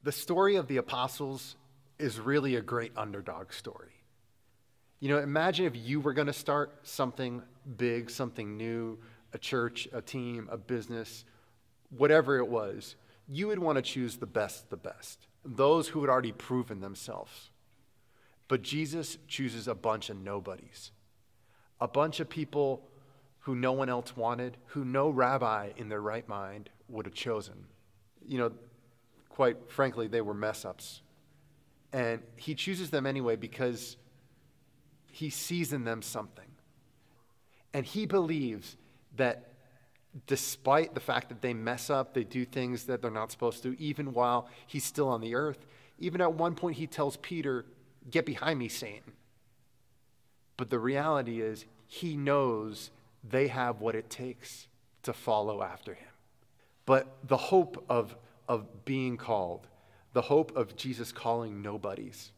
The story of the apostles is really a great underdog story. You know, imagine if you were going to start something big, something new, a church, a team, a business, whatever it was, you would want to choose the best, those who had already proven themselves. But Jesus chooses a bunch of nobodies, a bunch of people who no one else wanted, who no rabbi in their right mind would have chosen. You know, quite frankly, they were mess-ups. And he chooses them anyway because he sees in them something. And he believes that despite the fact that they mess up, they do things that they're not supposed to, even while he's still on the earth. Even at one point he tells Peter, "Get behind me, Satan." But the reality is he knows they have what it takes to follow after him. But the hope of being called, the hope of Jesus calling nobodies,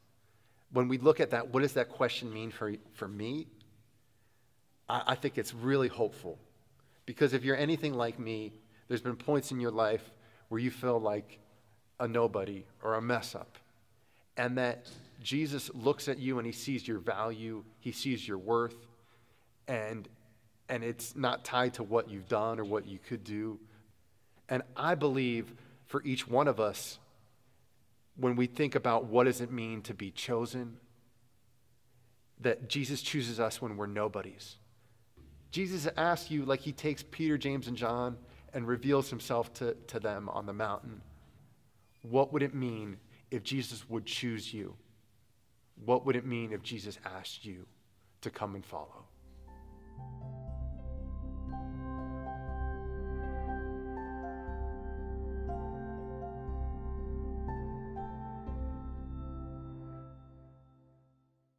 when we look at that, what does that question mean for me? I think it's really hopeful. Because if you're anything like me, there's been points in your life where you feel like a nobody or a mess up. And that Jesus looks at you and he sees your value, he sees your worth, and it's not tied to what you've done or what you could do. And I believe for each one of us, when we think about what does it mean to be chosen, that Jesus chooses us when we're nobodies. Jesus asks you, like he takes Peter, James, and John and reveals himself to them on the mountain. What would it mean if Jesus would choose you? What would it mean if Jesus asked you to come and follow?